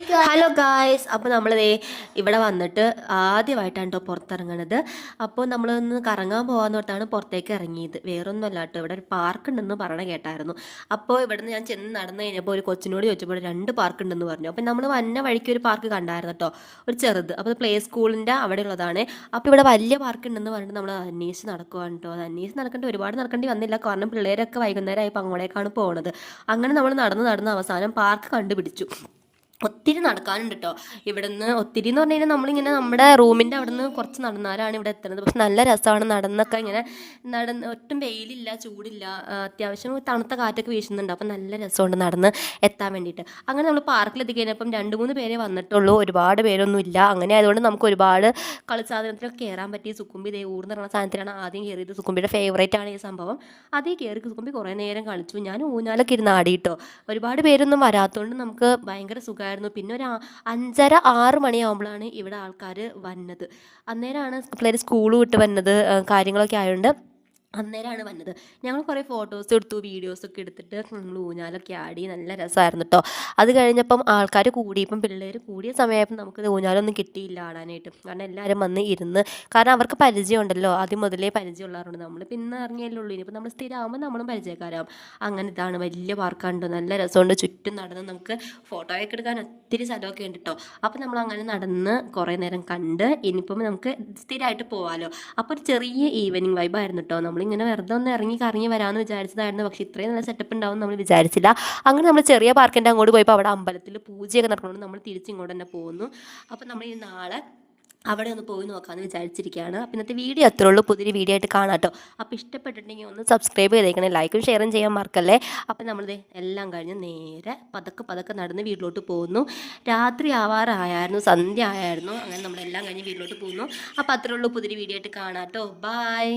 Hello guys, അപ്പോൾ നമ്മൾ ഇവിടെ വന്നിട്ട് ആദ്യമായിട്ടാണ് കേട്ടോ പുറത്തിറങ്ങണത്. അപ്പോൾ നമ്മളൊന്ന് കറങ്ങാൻ പോകാമെന്ന് പറഞ്ഞാണ് പുറത്തേക്ക് ഇറങ്ങിയത്. വേറൊന്നുമല്ല കേട്ടോ, ഇവിടെ ഒരു പാർക്ക് ഉണ്ടെന്ന് പറയണ കേട്ടായിരുന്നു. അപ്പോൾ ഇവിടെ നിന്ന് ഞാൻ ചെന്ന് നടന്നു കഴിഞ്ഞപ്പോൾ ഒരു കൊച്ചിനോട് ചോദിച്ചപ്പോൾ 2 പാർക്ക് ഉണ്ടെന്ന് പറഞ്ഞു. അപ്പോൾ നമ്മൾ വന്ന വഴിക്ക് ഒരു പാർക്ക് കണ്ടായിരുന്നു കേട്ടോ, ഒരു ചെറുത്. അപ്പോൾ പ്ലേ സ്കൂളിൻ്റെ അവിടെ ഉള്ളതാണ്. അപ്പോൾ ഇവിടെ വലിയ പാർക്ക് ഉണ്ടെന്ന് പറഞ്ഞിട്ട് നമ്മൾ അന്വേഷിച്ച് നടക്കുവാണ് കേട്ടോ. അത് അന്വേഷിച്ച് ഒരുപാട് നടക്കേണ്ടി വന്നില്ല, കാരണം പിള്ളേരൊക്കെ വൈകുന്നേരം ആയപ്പോൾ അങ്ങോട്ടേക്കാണ് പോകുന്നത്. അങ്ങനെ നമ്മൾ നടന്ന് അവസാനം പാർക്ക് കണ്ടുപിടിച്ചു. ഒത്തിരി നടക്കാനുണ്ട് കേട്ടോ ഇവിടുന്ന്. ഒത്തിരി എന്ന് പറഞ്ഞു കഴിഞ്ഞാൽ നമ്മളിങ്ങനെ നമ്മുടെ റൂമിൻ്റെ അവിടെ നിന്ന് കുറച്ച് നടന്നാലാണ് ഇവിടെ എത്തുന്നത്. പക്ഷെ നല്ല രസമാണ് നടന്നൊക്കെ ഇങ്ങനെ ഒട്ടും വെയിലില്ല, ചൂടില്ല, അത്യാവശ്യം തണുത്ത കാറ്റൊക്കെ വീശുന്നുണ്ട്. അപ്പം നല്ല രസമുണ്ട് നടന്ന് എത്താൻ വേണ്ടിയിട്ട്. അങ്ങനെ നമ്മൾ പാർക്കിൽ എത്തിക്കഴിഞ്ഞപ്പം 2-3 പേരെ വന്നിട്ടുള്ളൂ, ഒരുപാട് പേരൊന്നും ഇല്ല. അങ്ങനെ ആയതുകൊണ്ട് നമുക്ക് ഒരുപാട് കളിസാധനത്തിലൊക്കെ കയറാൻ പറ്റി. സുക്കുമ്പി ഊർന്ന് പറഞ്ഞ സാധനത്തിലാണ് ആദ്യം കയറിയത്. സുക്കുമ്പിയുടെ ഫേവറേറ്റ് ആണ് ഈ സംഭവം. അതേ കയറി സുക്കുമ്പി കുറേ നേരം കളിച്ചു. ഞാൻ ഊഞ്ഞാലൊക്കെ ഇരുന്ന് ആടിയിട്ടോ. ഒരുപാട് പേരൊന്നും വരാത്തതുകൊണ്ട് നമുക്ക് ഭയങ്കര സുഖമായിരുന്നു. പിന്നെ ഒരു 5:30-6 മണിയാകുമ്പോഴാണ് ഇവിടെ ആൾക്കാർ വന്നത്. അന്നേരമാണ് പിള്ളേർ സ്കൂൾ വിട്ട് വന്നത്, കാര്യങ്ങളൊക്കെ ആയതുകൊണ്ട് അന്നേരമാണ് വന്നത്. ഞങ്ങൾ കുറേ ഫോട്ടോസ് എടുത്തു, വീഡിയോസൊക്കെ എടുത്തിട്ട് നമ്മൾ ഊഞ്ഞാലൊക്കെ ആടി. നല്ല രസമായിരുന്നു കേട്ടോ. അത് കഴിഞ്ഞപ്പം ആൾക്കാർ കൂടിയപ്പം പിള്ളേർ കൂടിയ സമയമായപ്പം നമുക്ക് ഊഞ്ഞാലൊന്നും കിട്ടിയില്ല ആടാനായിട്ട്. കാരണം എല്ലാവരും വന്ന് ഇരുന്ന്, കാരണം അവർക്ക് പരിചയമുണ്ടല്ലോ, ആദ്യം മുതലേ പരിചയമുള്ളവരുണ്ട്. നമ്മൾ പിന്നെ ഇറങ്ങിയല്ലേ ഉള്ളൂ, ഇനിയിപ്പോൾ നമ്മൾ സ്ഥിരമാകുമ്പോൾ നമ്മളും പരിചയക്കാരാകും. അങ്ങനെ ഇതാണ് വലിയ പാർക്കാണ്, നല്ല രസമുണ്ട്. ചുറ്റും നടന്ന് നമുക്ക് ഫോട്ടോയൊക്കെ എടുക്കാൻ ഒത്തിരി സ്ഥലമൊക്കെ ഉണ്ട് കേട്ടോ. അപ്പോൾ നമ്മൾ അങ്ങനെ നടന്ന് കുറേ നേരം കണ്ട് ഇനിയിപ്പം നമുക്ക് സ്ഥിരമായിട്ട് പോകാമല്ലോ. അപ്പോൾ ഒരു ചെറിയ ഈവനിങ് വൈബായിരുന്നു കേട്ടോ. നമ്മളിങ്ങനെ വെറുതെ ഒന്ന് ഇറങ്ങി കറങ്ങി വരാമെന്ന് വിചാരിച്ചതായിരുന്നു, പക്ഷേ ഇത്രയും നല്ല സെറ്റപ്പ് ഉണ്ടാവും നമ്മൾ വിചാരിച്ചില്ല. അങ്ങനെ നമ്മൾ ചെറിയ പാർക്കിൻ്റെ അങ്ങോട്ട് പോയപ്പോൾ അവിടെ അമ്പലത്തിൽ പൂജയൊക്കെ നടക്കുന്നുണ്ട്. നമ്മൾ തിരിച്ചിങ്ങോട്ട് തന്നെ പോകുന്നു. അപ്പോൾ നമ്മൾ ഈ നാളെ അവിടെ ഒന്ന് പോയി നോക്കാമെന്ന് വിചാരിച്ചിരിക്കുകയാണ്. അപ്പോൾ ഇന്നത്തെ വീഡിയോ അത്രേ ഉള്ളൂ. പുതിയൊരു വീഡിയോ ആയിട്ട് കാണാം കേട്ടോ. അപ്പോൾ ഇഷ്ടപ്പെട്ടിട്ടുണ്ടെങ്കിൽ ഒന്ന് സബ്സ്ക്രൈബ് ചെയ്തേക്കണേ, ലൈക്കും ഷെയറും ചെയ്യാൻ മറക്കല്ലേ. അപ്പോൾ നമ്മളിത് എല്ലാം കഴിഞ്ഞ് നേരെ പതുക്കെ നടന്ന് വീട്ടിലോട്ട് പോകുന്നു. രാത്രി ആവാറായിരുന്നു, സന്ധ്യ ആയായിരുന്നു. അങ്ങനെ നമ്മളെല്ലാം കഴിഞ്ഞ് വീട്ടിലോട്ട് പോകുന്നു. അപ്പോൾ അത്രേ ഉള്ളൂ. പുതിയൊരു വീഡിയോ ആയിട്ട് കാണാം കേട്ടോ. ബൈ.